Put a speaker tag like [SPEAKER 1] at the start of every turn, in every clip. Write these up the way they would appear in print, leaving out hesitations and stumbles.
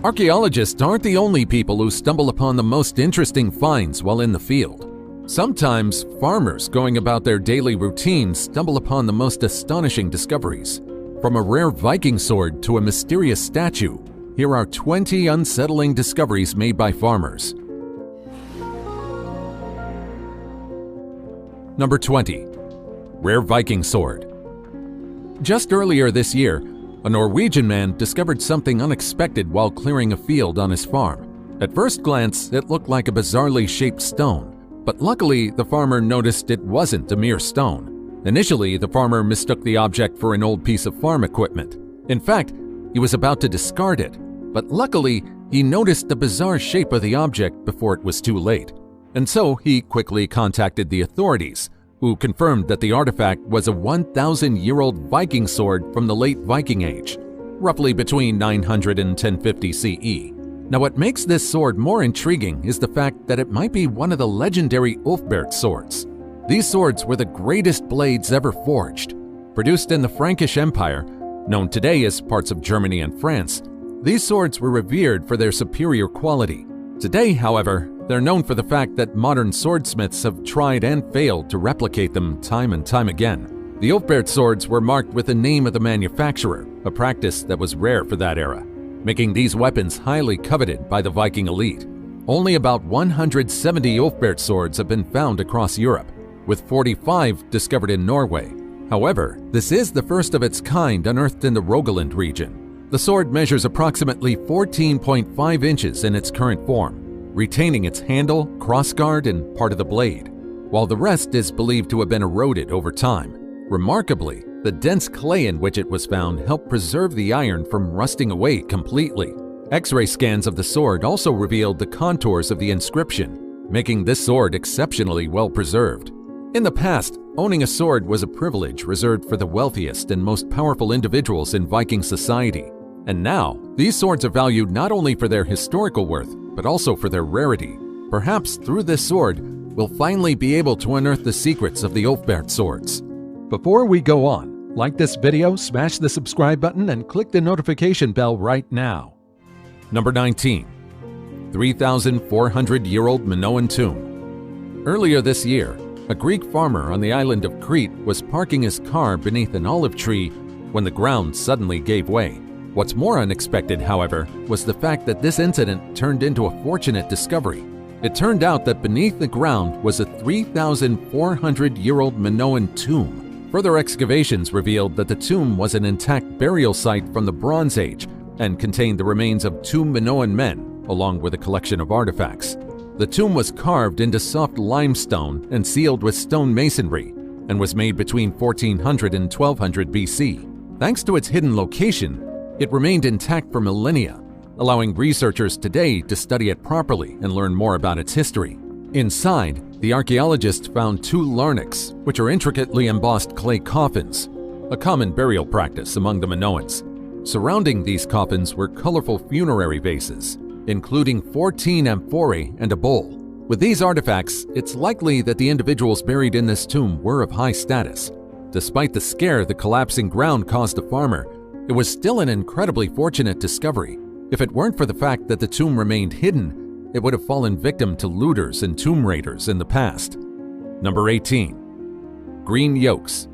[SPEAKER 1] Archaeologists aren't the only people who stumble upon the most interesting finds while in the field. Sometimes, farmers going about their daily routines stumble upon the most astonishing discoveries. From a rare Viking sword to a mysterious statue, here are 20 unsettling discoveries made by farmers. Number 20. Rare Viking sword. Just earlier this year, a Norwegian man discovered something unexpected while clearing a field on his farm. At first glance, it looked like a bizarrely shaped stone, but luckily the farmer noticed it wasn't a mere stone. Initially, the farmer mistook the object for an old piece of farm equipment. In fact, he was about to discard it, but luckily he noticed the bizarre shape of the object before it was too late. And so he quickly contacted the authorities, who confirmed that the artifact was a 1,000-year-old Viking sword from the late Viking Age, roughly between 900 and 1050 CE. Now, what makes this sword more intriguing is the fact that it might be one of the legendary Ulfberht swords. These swords were the greatest blades ever forged. Produced in the Frankish Empire, known today as parts of Germany and France, these swords were revered for their superior quality. Today, however, they're known for the fact that modern swordsmiths have tried and failed to replicate them time and time again. The Ulfberht swords were marked with the name of the manufacturer, a practice that was rare for that era, making these weapons highly coveted by the Viking elite. Only about 170 Ulfberht swords have been found across Europe, with 45 discovered in Norway. However, this is the first of its kind unearthed in the Rogaland region. The sword measures approximately 14.5 inches in its current form, retaining its handle, crossguard, and part of the blade, while the rest is believed to have been eroded over time. Remarkably, the dense clay in which it was found helped preserve the iron from rusting away completely. X-ray scans of the sword also revealed the contours of the inscription, making this sword exceptionally well preserved. In the past, owning a sword was a privilege reserved for the wealthiest and most powerful individuals in Viking society. And now, these swords are valued not only for their historical worth, but also for their rarity. Perhaps through this sword, we'll finally be able to unearth the secrets of the Ulfberht swords. Before we go on, like this video, smash the subscribe button, and click the notification bell right now. Number 19. 3,400-year-old Minoan tomb. Earlier this year, a Greek farmer on the island of Crete was parking his car beneath an olive tree when the ground suddenly gave way. What's more unexpected, however, was the fact that this incident turned into a fortunate discovery. It turned out that beneath the ground was a 3,400-year-old Minoan tomb. Further excavations revealed that the tomb was an intact burial site from the Bronze Age and contained the remains of 2 Minoan men, along with a collection of artifacts. The tomb was carved into soft limestone and sealed with stone masonry, and was made between 1400 and 1200 BC. Thanks to its hidden location, it remained intact for millennia, allowing researchers today to study it properly and learn more about its history. Inside, the archaeologists found 2 larnacs, which are intricately embossed clay coffins, a common burial practice among the Minoans. Surrounding these coffins were colorful funerary vases, including 14 amphorae and a bowl. With these artifacts, it's likely that the individuals buried in this tomb were of high status. Despite the scare the collapsing ground caused the farmer, it was still an incredibly fortunate discovery. If it weren't for the fact that the tomb remained hidden, it would have fallen victim to looters and tomb raiders in the past. Number 18. Green yolks.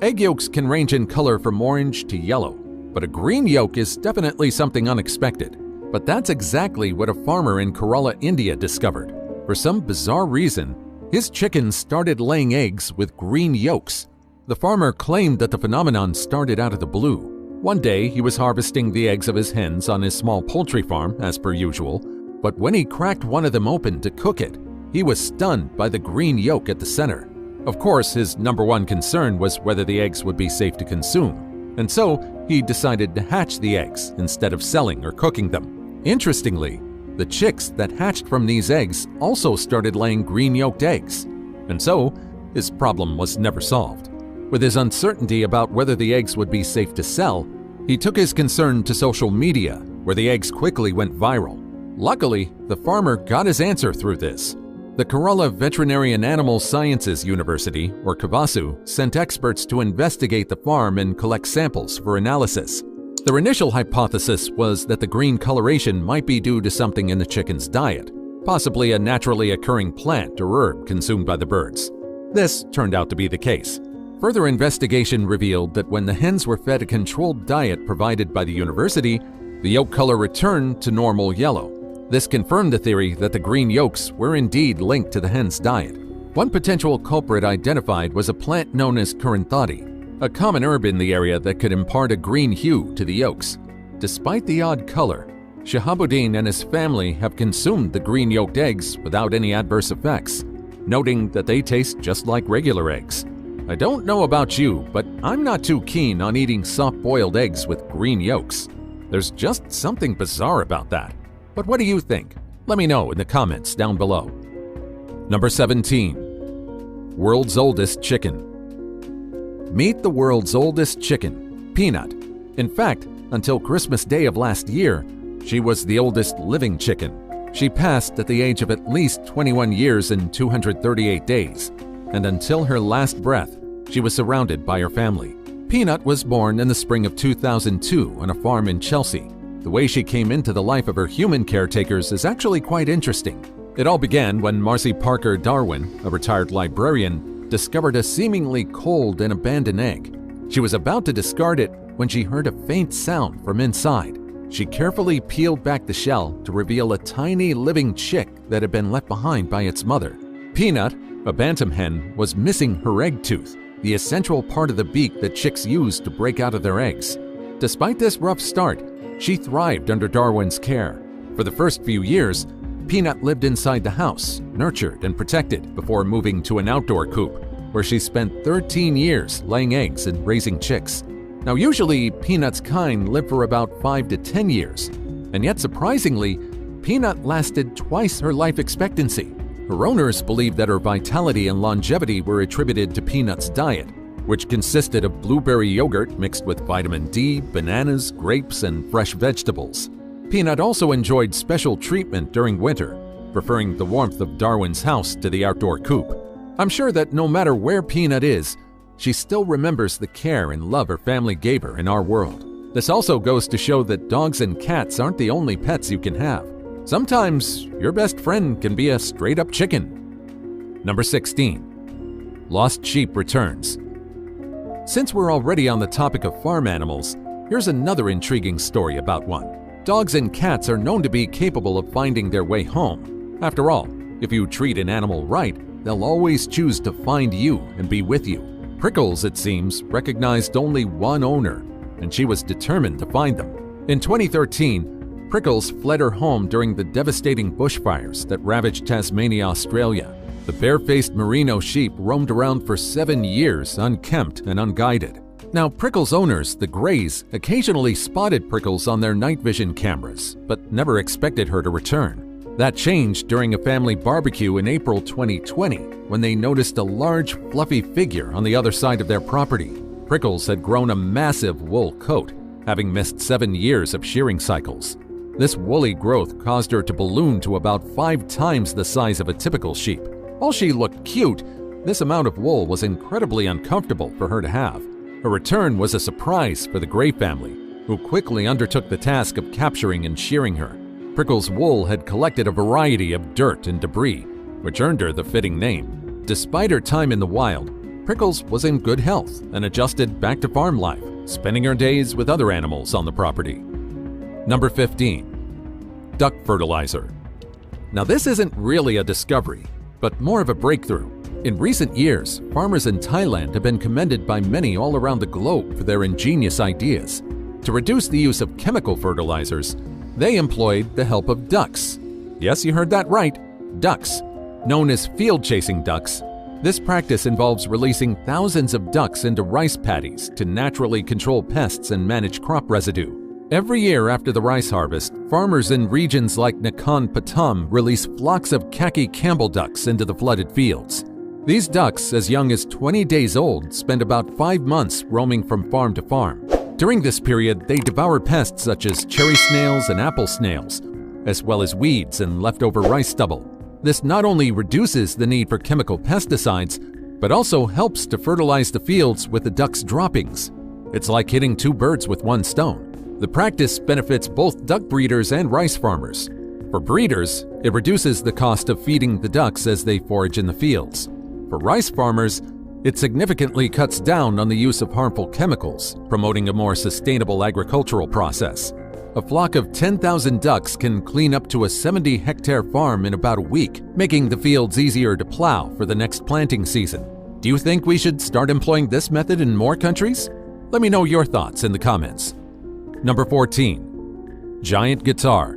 [SPEAKER 1] Egg yolks can range in color from orange to yellow, but a green yolk is definitely something unexpected. But that's exactly what a farmer in Kerala, India discovered. For some bizarre reason, his chickens started laying eggs with green yolks. The farmer claimed that the phenomenon started out of the blue. One day, he was harvesting the eggs of his hens on his small poultry farm, as per usual, but when he cracked one of them open to cook it, he was stunned by the green yolk at the center. Of course, his number one concern was whether the eggs would be safe to consume, and so he decided to hatch the eggs instead of selling or cooking them. Interestingly, the chicks that hatched from these eggs also started laying green-yolked eggs, and so his problem was never solved. With his uncertainty about whether the eggs would be safe to sell, he took his concern to social media, where the eggs quickly went viral. Luckily, the farmer got his answer through this. The Kerala Veterinary and Animal Sciences University, or KAVASU, sent experts to investigate the farm and collect samples for analysis. Their initial hypothesis was that the green coloration might be due to something in the chicken's diet, possibly a naturally occurring plant or herb consumed by the birds. This turned out to be the case. Further investigation revealed that when the hens were fed a controlled diet provided by the university, the yolk color returned to normal yellow. This confirmed the theory that the green yolks were indeed linked to the hen's diet. One potential culprit identified was a plant known as Cornfield, a common herb in the area that could impart a green hue to the yolks. Despite the odd color, Shahabuddin and his family have consumed the green-yolked eggs without any adverse effects, noting that they taste just like regular eggs. I don't know about you, but I'm not too keen on eating soft-boiled eggs with green yolks. There's just something bizarre about that. But what do you think? Let me know in the comments down below. Number 17. World's oldest chicken. Meet the world's oldest chicken, Peanut. In fact, until Christmas Day of last year, she was the oldest living chicken. She passed at the age of at least 21 years and 238 days, and until her last breath, she was surrounded by her family. Peanut was born in the spring of 2002 on a farm in Chelsea. The way she came into the life of her human caretakers is actually quite interesting. It all began when Marcy Parker Darwin, a retired librarian, discovered a seemingly cold and abandoned egg. She was about to discard it when she heard a faint sound from inside. She carefully peeled back the shell to reveal a tiny living chick that had been left behind by its mother. Peanut, a bantam hen, was missing her egg tooth, the essential part of the beak that chicks use to break out of their eggs. Despite this rough start, she thrived under Darwin's care. For the first few years, Peanut lived inside the house, nurtured and protected before moving to an outdoor coop, where she spent 13 years laying eggs and raising chicks. Now, usually, Peanut's kind live for about 5 to 10 years, and yet surprisingly, Peanut lasted twice her life expectancy. Her owners believed that her vitality and longevity were attributed to Peanut's diet, which consisted of blueberry yogurt mixed with vitamin D, bananas, grapes, and fresh vegetables. Peanut also enjoyed special treatment during winter, preferring the warmth of Darwin's house to the outdoor coop. I'm sure that no matter where Peanut is, she still remembers the care and love her family gave her in our world. This also goes to show that dogs and cats aren't the only pets you can have. Sometimes your best friend can be a straight-up chicken. Number 16. Lost sheep returns. Since we're already on the topic of farm animals, here's another intriguing story about one. Dogs and cats are known to be capable of finding their way home. After all, if you treat an animal right, they'll always choose to find you and be with you. Prickles, it seems, recognized only one owner, and she was determined to find them. In 2013, Prickles fled her home during the devastating bushfires that ravaged Tasmania, Australia. The bare-faced merino sheep roamed around for 7 years unkempt and unguided. Now, Prickles' owners, the Greys, occasionally spotted Prickles on their night vision cameras, but never expected her to return. That changed during a family barbecue in April 2020, when they noticed a large, fluffy figure on the other side of their property. Prickles had grown a massive wool coat, having missed 7 years of shearing cycles. This woolly growth caused her to balloon to about 5 times the size of a typical sheep. While she looked cute, this amount of wool was incredibly uncomfortable for her to have. Her return was a surprise for the Grey family, who quickly undertook the task of capturing and shearing her. Prickles' wool had collected a variety of dirt and debris, which earned her the fitting name. Despite her time in the wild, Prickles was in good health and adjusted back to farm life, spending her days with other animals on the property. Number 15. Duck fertilizer. Now, this isn't really a discovery, but more of a breakthrough. In recent years, farmers in Thailand have been commended by many all around the globe for their ingenious ideas. To reduce the use of chemical fertilizers, they employed the help of ducks. Yes, you heard that right, ducks. Known as field-chasing ducks, this practice involves releasing thousands of ducks into rice paddies to naturally control pests and manage crop residue. Every year after the rice harvest, farmers in regions like Nakhon Pathom release flocks of khaki Campbell ducks into the flooded fields. These ducks, as young as 20 days old, spend about 5 months roaming from farm to farm. During this period, they devour pests such as cherry snails and apple snails, as well as weeds and leftover rice stubble. This not only reduces the need for chemical pesticides, but also helps to fertilize the fields with the ducks' droppings. It's like hitting 2 birds with 1 stone. The practice benefits both duck breeders and rice farmers. For breeders, it reduces the cost of feeding the ducks as they forage in the fields. For rice farmers, it significantly cuts down on the use of harmful chemicals, promoting a more sustainable agricultural process. A flock of 10,000 ducks can clean up to a 70-hectare farm in about a week, making the fields easier to plow for the next planting season. Do you think we should start employing this method in more countries? Let me know your thoughts in the comments. Number 14. Giant guitar.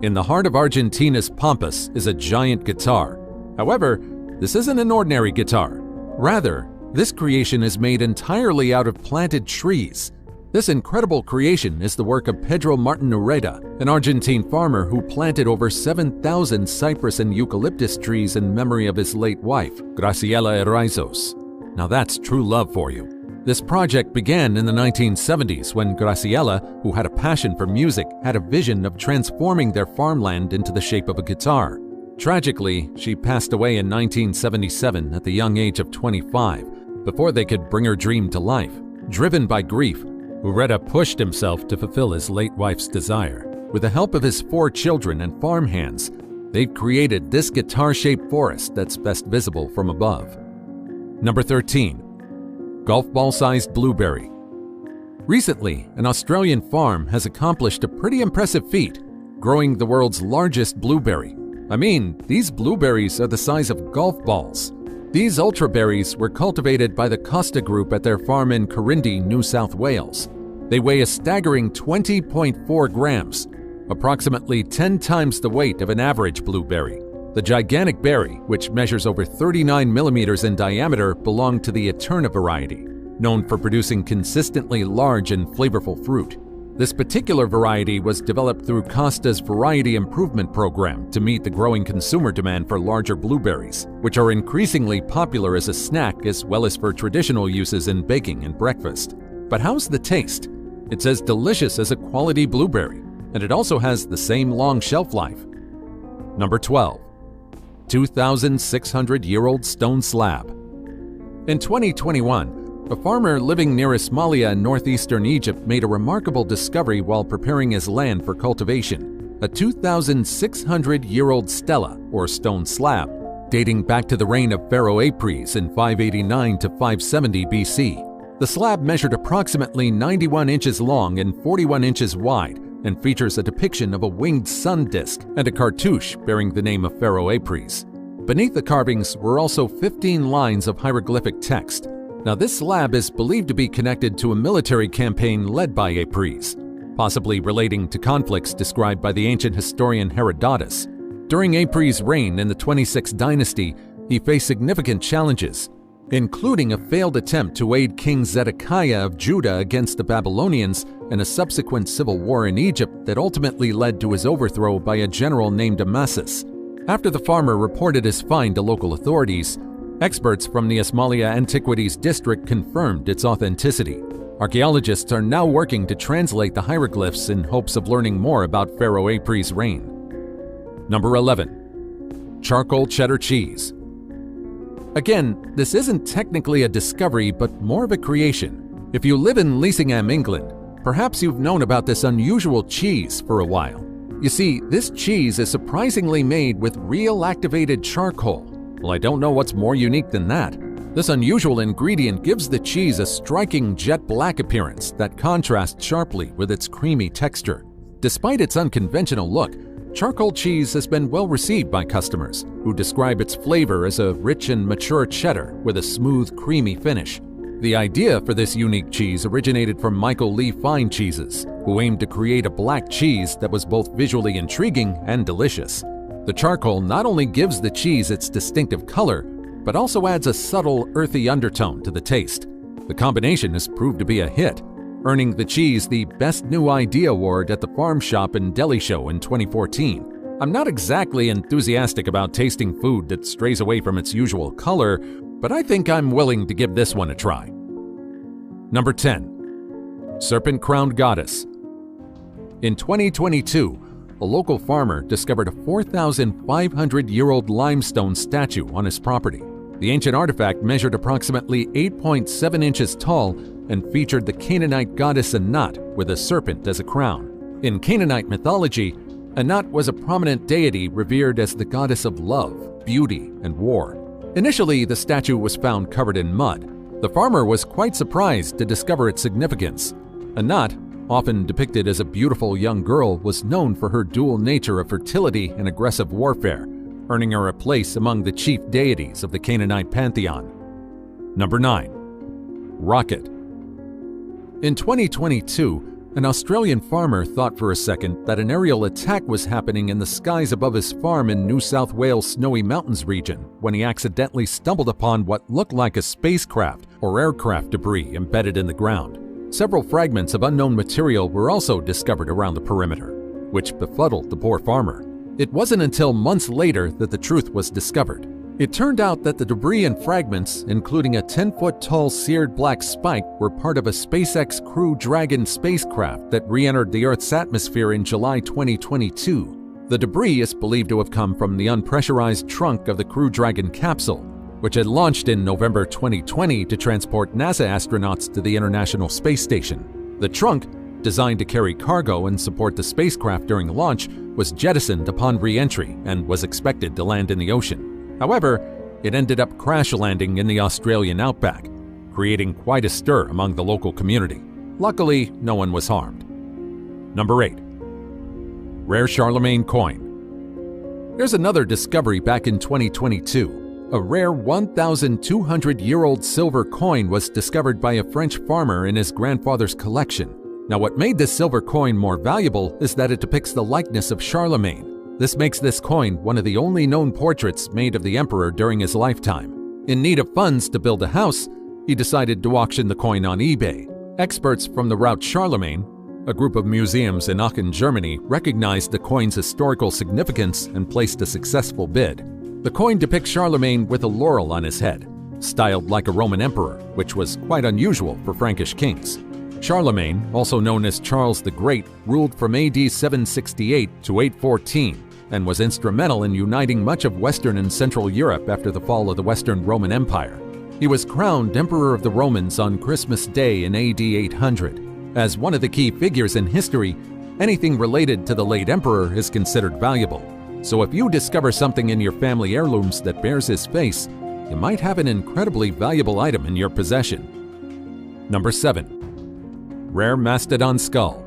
[SPEAKER 1] In the heart of Argentina's Pampas is a giant guitar. However, this isn't an ordinary guitar. Rather, this creation is made entirely out of planted trees. This incredible creation is the work of Pedro Martin Ureta, an Argentine farmer who planted over 7,000 cypress and eucalyptus trees in memory of his late wife, Graciela Erraizos. Now that's true love for you. This project began in the 1970s when Graciela, who had a passion for music, had a vision of transforming their farmland into the shape of a guitar. Tragically, she passed away in 1977 at the young age of 25, before they could bring her dream to life. Driven by grief, Ureta pushed himself to fulfill his late wife's desire. With the help of his 4 children and farmhands, they've created this guitar-shaped forest that's best visible from above. Number 13. Golf ball-sized blueberry. Recently, an Australian farm has accomplished a pretty impressive feat, growing the world's largest blueberry. I mean, these blueberries are the size of golf balls. These ultraberries were cultivated by the Costa Group at their farm in Cornfield, New South Wales. They weigh a staggering 20.4 grams, approximately 10 times the weight of an average blueberry. The gigantic berry, which measures over 39 millimeters in diameter, belonged to the Eterna variety, known for producing consistently large and flavorful fruit. This particular variety was developed through Costa's Variety Improvement Program to meet the growing consumer demand for larger blueberries, which are increasingly popular as a snack as well as for traditional uses in baking and breakfast. But how's the taste? It's as delicious as a quality blueberry, and it also has the same long shelf life. Number 12. 2,600-year-old stone slab. In 2021, a farmer living near Ismailia in northeastern Egypt made a remarkable discovery while preparing his land for cultivation: a 2,600-year-old stela, or stone slab, dating back to the reign of Pharaoh Apries in 589 to 570 BC. The slab measured approximately 91 inches long and 41 inches wide and features a depiction of a winged sun disk and a cartouche bearing the name of Pharaoh Apries. Beneath the carvings were also 15 lines of hieroglyphic text. Now, this slab is believed to be connected to a military campaign led by Apries, possibly relating to conflicts described by the ancient historian Herodotus. During Apries' reign in the 26th dynasty, he faced significant challenges, including a failed attempt to aid King Zedekiah of Judah against the Babylonians and a subsequent civil war in Egypt that ultimately led to his overthrow by a general named Amasis. After the farmer reported his find to local authorities, experts from the Ismailia Antiquities District confirmed its authenticity. Archaeologists are now working to translate the hieroglyphs in hopes of learning more about Pharaoh Apries' reign. Number 11. Charcoal cheddar cheese. Again, this isn't technically a discovery, but more of a creation. If you live in Leasingham, England, perhaps you've known about this unusual cheese for a while. You see, this cheese is surprisingly made with real activated charcoal. Well, I don't know what's more unique than that. This unusual ingredient gives the cheese a striking jet black appearance that contrasts sharply with its creamy texture. Despite its unconventional look, charcoal cheese has been well received by customers, who describe its flavor as a rich and mature cheddar with a smooth, creamy finish. The idea for this unique cheese originated from Michael Lee Fine Cheeses, who aimed to create a black cheese that was both visually intriguing and delicious. The charcoal not only gives the cheese its distinctive color, but also adds a subtle, earthy undertone to the taste. The combination has proved to be a hit, earning the cheese the Best New Idea Award at the Farm Shop and Deli Show in 2014. I'm not exactly enthusiastic about tasting food that strays away from its usual color, but I think I'm willing to give this one a try. Number 10. Serpent-crowned goddess. In 2022, a local farmer discovered a 4,500-year-old limestone statue on his property. The ancient artifact measured approximately 8.7 inches tall and featured the Canaanite goddess Anat with a serpent as a crown. In Canaanite mythology, Anat was a prominent deity revered as the goddess of love, beauty, and war. Initially, the statue was found covered in mud. The farmer was quite surprised to discover its significance. Anat, often depicted as a beautiful young girl, was known for her dual nature of fertility and aggressive warfare, earning her a place among the chief deities of the Canaanite pantheon. Number 9. Rocket. In 2022, an Australian farmer thought for a second that an aerial attack was happening in the skies above his farm in New South Wales' Snowy Mountains region when he accidentally stumbled upon what looked like a spacecraft or aircraft debris embedded in the ground. Several fragments of unknown material were also discovered around the perimeter, which befuddled the poor farmer. It wasn't until months later that the truth was discovered. It turned out that the debris and fragments, including a 10-foot-tall seared black spike, were part of a SpaceX Crew Dragon spacecraft that re-entered the Earth's atmosphere in July 2022. The debris is believed to have come from the unpressurized trunk of the Crew Dragon capsule, which had launched in November 2020 to transport NASA astronauts to the International Space Station. The trunk, designed to carry cargo and support the spacecraft during launch, was jettisoned upon re-entry and was expected to land in the ocean. However, it ended up crash landing in the Australian outback, creating quite a stir among the local community. Luckily, no one was harmed. Number 8. Rare Charlemagne coin. There's another discovery back in 2022. A rare 1,200-year-old silver coin was discovered by a French farmer in his grandfather's collection. Now, what made this silver coin more valuable is that it depicts the likeness of Charlemagne. This makes this coin one of the only known portraits made of the emperor during his lifetime. In need of funds to build a house, he decided to auction the coin on eBay. Experts from the Route Charlemagne, a group of museums in Aachen, Germany, recognized the coin's historical significance and placed a successful bid. The coin depicts Charlemagne with a laurel on his head, styled like a Roman emperor, which was quite unusual for Frankish kings. Charlemagne, also known as Charles the Great, ruled from AD 768 to 814 and was instrumental in uniting much of Western and Central Europe after the fall of the Western Roman Empire. He was crowned Emperor of the Romans on Christmas Day in AD 800. As one of the key figures in history, anything related to the late emperor is considered valuable. So if you discover something in your family heirlooms that bears his face, you might have an incredibly valuable item in your possession. Number 7. Rare mastodon skull.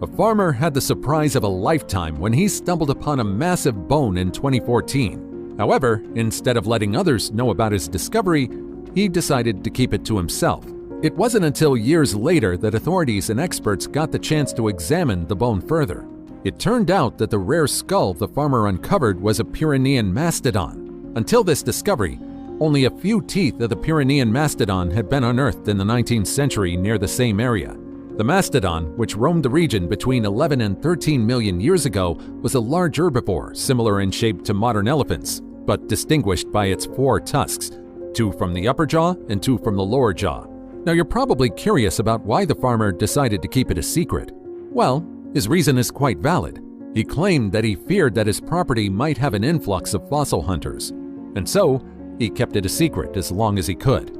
[SPEAKER 1] A farmer had the surprise of a lifetime when he stumbled upon a massive bone in 2014. However, instead of letting others know about his discovery, he decided to keep it to himself. It wasn't until years later that authorities and experts got the chance to examine the bone further. It turned out that the rare skull the farmer uncovered was a Pyrenean mastodon. Until this discovery, only a few teeth of the Pyrenean mastodon had been unearthed in the 19th century near the same area. The mastodon, which roamed the region between 11 and 13 million years ago, was a large herbivore similar in shape to modern elephants, but distinguished by its 4 tusks, 2 from the upper jaw and 2 from the lower jaw. Now you're probably curious about why the farmer decided to keep it a secret. Well, his reason is quite valid. He claimed that he feared that his property might have an influx of fossil hunters, and so he kept it a secret as long as he could.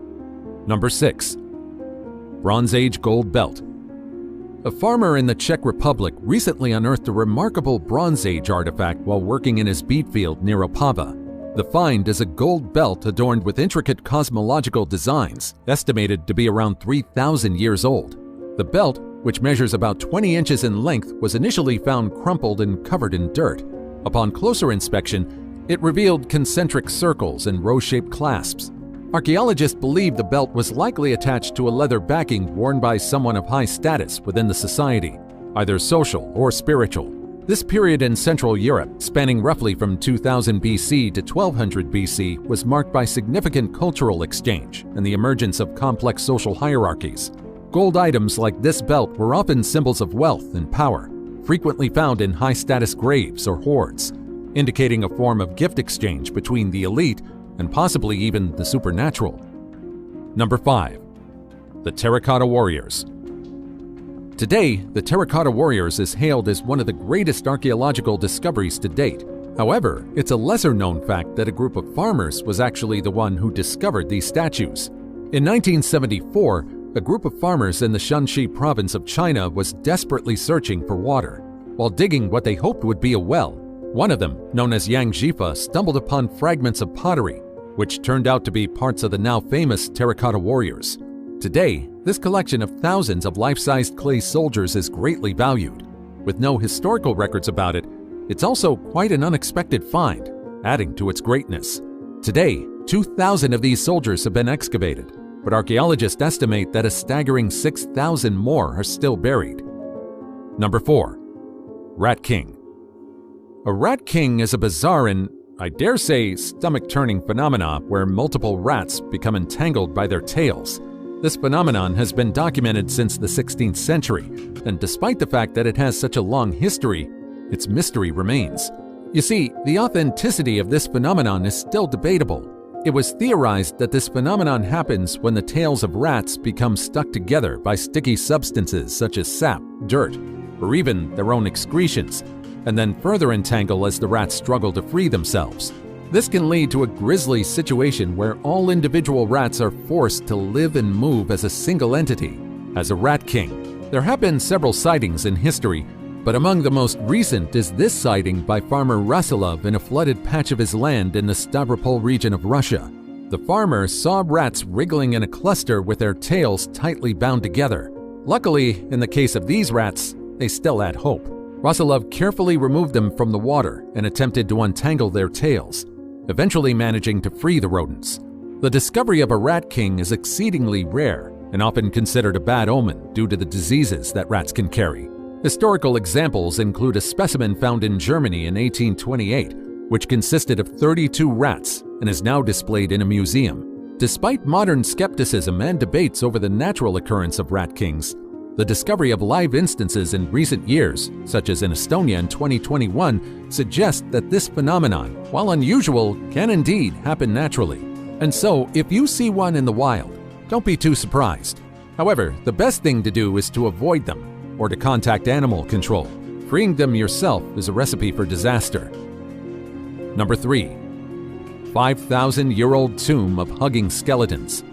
[SPEAKER 1] Number 6. Bronze Age gold belt. A farmer in the Czech Republic recently unearthed a remarkable Bronze Age artifact while working in his beet field near Opava. The find is a gold belt adorned with intricate cosmological designs, estimated to be around 3,000 years old. The belt, which measures about 20 inches in length, was initially found crumpled and covered in dirt. Upon closer inspection, it revealed concentric circles and row-shaped clasps. Archaeologists believe the belt was likely attached to a leather backing worn by someone of high status within the society, either social or spiritual. This period in Central Europe, spanning roughly from 2000 BC to 1200 BC, was marked by significant cultural exchange and the emergence of complex social hierarchies. Gold items like this belt were often symbols of wealth and power, frequently found in high-status graves or hoards, indicating a form of gift exchange between the elite and possibly even the supernatural. Number 5. The Terracotta Warriors. Today, the Terracotta Warriors is hailed as one of the greatest archaeological discoveries to date. However, it's a lesser-known fact that a group of farmers was actually the one who discovered these statues. In 1974, a group of farmers in the Shanxi province of China was desperately searching for water. While digging what they hoped would be a well, one of them, known as Yang Jifa, stumbled upon fragments of pottery, which turned out to be parts of the now famous terracotta warriors. Today, this collection of thousands of life-sized clay soldiers is greatly valued. With no historical records about it, it's also quite an unexpected find, adding to its greatness. Today, 2,000 of these soldiers have been excavated, but archaeologists estimate that a staggering 6,000 more are still buried. Number 4. Rat King. A rat king is a bizarre and, I dare say, stomach-turning phenomena where multiple rats become entangled by their tails. This phenomenon has been documented since the 16th century, and despite the fact that it has such a long history, its mystery remains. You see, the authenticity of this phenomenon is still debatable. It was theorized that this phenomenon happens when the tails of rats become stuck together by sticky substances such as sap, dirt, or even their own excretions, and then further entangle as the rats struggle to free themselves. This can lead to a grisly situation where all individual rats are forced to live and move as a single entity, as a rat king. There have been several sightings in history, but among the most recent is this sighting by farmer Rasilov in a flooded patch of his land in the Stavropol region of Russia. The farmer saw rats wriggling in a cluster with their tails tightly bound together. Luckily, in the case of these rats, they still had hope. Rasilov carefully removed them from the water and attempted to untangle their tails, eventually managing to free the rodents. The discovery of a rat king is exceedingly rare and often considered a bad omen due to the diseases that rats can carry. Historical examples include a specimen found in Germany in 1828, which consisted of 32 rats and is now displayed in a museum. Despite modern skepticism and debates over the natural occurrence of rat kings, the discovery of live instances in recent years, such as in Estonia in 2021, suggests that this phenomenon, while unusual, can indeed happen naturally. And so, if you see one in the wild, don't be too surprised. However, the best thing to do is to avoid them, or to contact animal control. Freeing them yourself is a recipe for disaster. Number 3. 5,000-year-old tomb of hugging skeletons.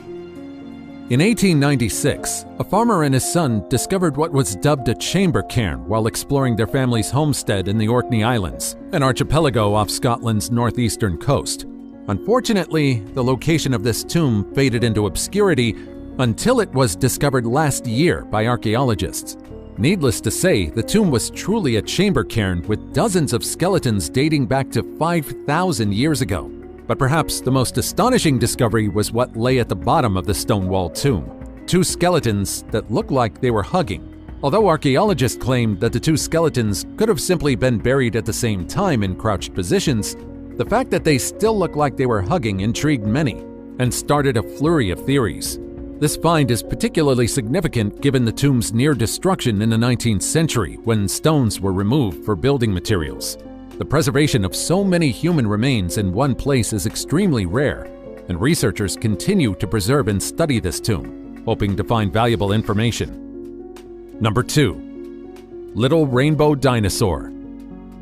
[SPEAKER 1] In 1896, a farmer and his son discovered what was dubbed a chamber cairn while exploring their family's homestead in the Orkney Islands, an archipelago off Scotland's northeastern coast. Unfortunately, the location of this tomb faded into obscurity until it was discovered last year by archaeologists. Needless to say, the tomb was truly a chamber cairn with dozens of skeletons dating back to 5,000 years ago. But perhaps the most astonishing discovery was what lay at the bottom of the stone-walled tomb. 2 skeletons that looked like they were hugging. Although archaeologists claimed that the 2 skeletons could have simply been buried at the same time in crouched positions, the fact that they still looked like they were hugging intrigued many and started a flurry of theories. This find is particularly significant given the tomb's near destruction in the 19th century when stones were removed for building materials. The preservation of so many human remains in one place is extremely rare, and researchers continue to preserve and study this tomb, hoping to find valuable information. Number 2. Little Rainbow Dinosaur.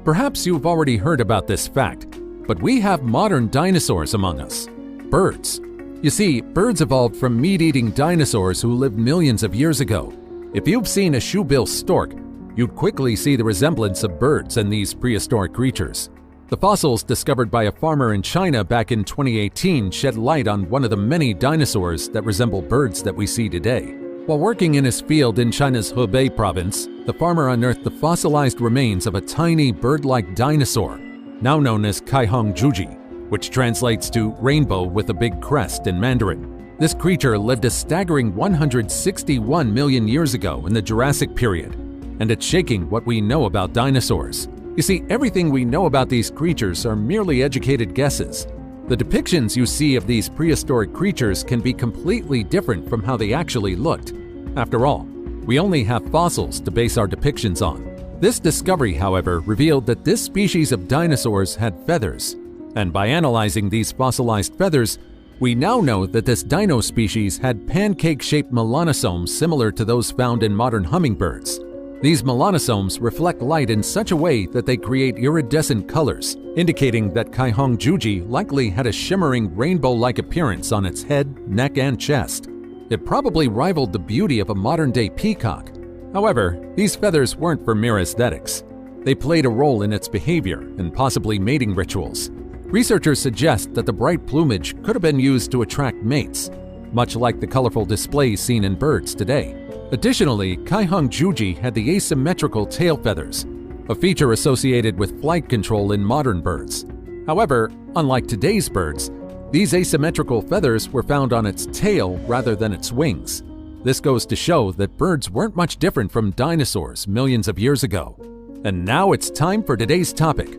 [SPEAKER 1] Perhaps you've already heard about this fact, but we have modern dinosaurs among us. Birds. You see, birds evolved from meat-eating dinosaurs who lived millions of years ago. If you've seen a shoebill stork, you'd quickly see the resemblance of birds and these prehistoric creatures. The fossils discovered by a farmer in China back in 2018 shed light on one of the many dinosaurs that resemble birds that we see today. While working in his field in China's Hebei province, the farmer unearthed the fossilized remains of a tiny bird-like dinosaur, now known as Kaihongjuji, which translates to rainbow with a big crest in Mandarin. This creature lived a staggering 161 million years ago in the Jurassic period, and it's shaking what we know about dinosaurs. You see, everything we know about these creatures are merely educated guesses. The depictions you see of these prehistoric creatures can be completely different from how they actually looked. After all, we only have fossils to base our depictions on. This discovery, however, revealed that this species of dinosaurs had feathers, and by analyzing these fossilized feathers, we now know that this dino species had pancake-shaped melanosomes similar to those found in modern hummingbirds. These melanosomes reflect light in such a way that they create iridescent colors, indicating that Kaihongjuji likely had a shimmering rainbow-like appearance on its head, neck, and chest. It probably rivaled the beauty of a modern-day peacock. However, these feathers weren't for mere aesthetics. They played a role in its behavior and possibly mating rituals. Researchers suggest that the bright plumage could have been used to attract mates, much like the colorful displays seen in birds today. Additionally, Kaihong Juji had the asymmetrical tail feathers, a feature associated with flight control in modern birds. However, unlike today's birds, these asymmetrical feathers were found on its tail rather than its wings. This goes to show that birds weren't much different from dinosaurs millions of years ago. And now it's time for today's topic.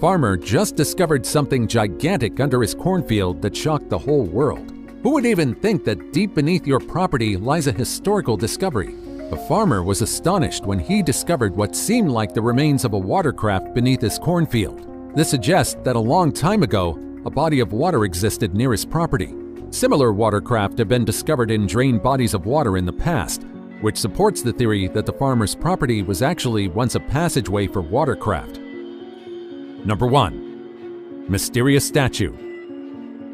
[SPEAKER 1] Farmer just discovered something gigantic under his cornfield that shocked the whole world. Who would even think that deep beneath your property lies a historical discovery? The farmer was astonished when he discovered what seemed like the remains of a watercraft beneath his cornfield. This suggests that a long time ago, a body of water existed near his property. Similar watercraft have been discovered in drained bodies of water in the past, which supports the theory that the farmer's property was actually once a passageway for watercraft. Number 1. Mysterious Statue.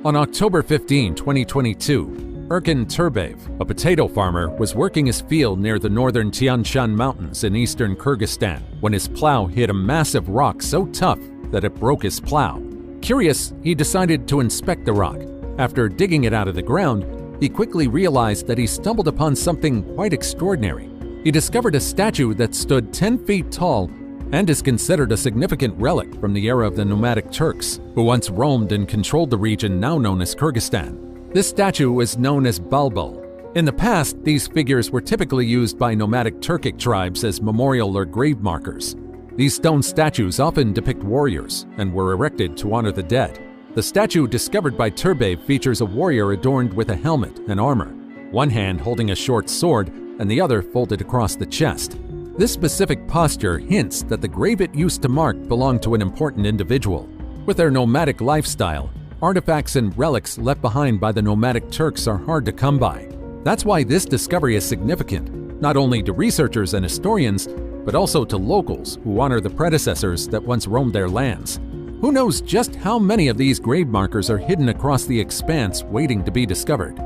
[SPEAKER 1] On October 15, 2022, Erkin Turbayev, a potato farmer, was working his field near the northern Tian Shan Mountains in eastern Kyrgyzstan when his plow hit a massive rock so tough that it broke his plow. Curious, he decided to inspect the rock. After digging it out of the ground, he quickly realized that he stumbled upon something quite extraordinary. He discovered a statue that stood 10 feet tall and is considered a significant relic from the era of the nomadic Turks, who once roamed and controlled the region now known as Kyrgyzstan. This statue is known as Balbal. In the past, these figures were typically used by nomadic Turkic tribes as memorial or grave markers. These stone statues often depict warriors and were erected to honor the dead. The statue discovered by Turbayev features a warrior adorned with a helmet and armor, one hand holding a short sword and the other folded across the chest. This specific posture hints that the grave it used to mark belonged to an important individual. With their nomadic lifestyle, artifacts and relics left behind by the nomadic Turks are hard to come by. That's why this discovery is significant, not only to researchers and historians, but also to locals who honor the predecessors that once roamed their lands. Who knows just how many of these grave markers are hidden across the expanse waiting to be discovered?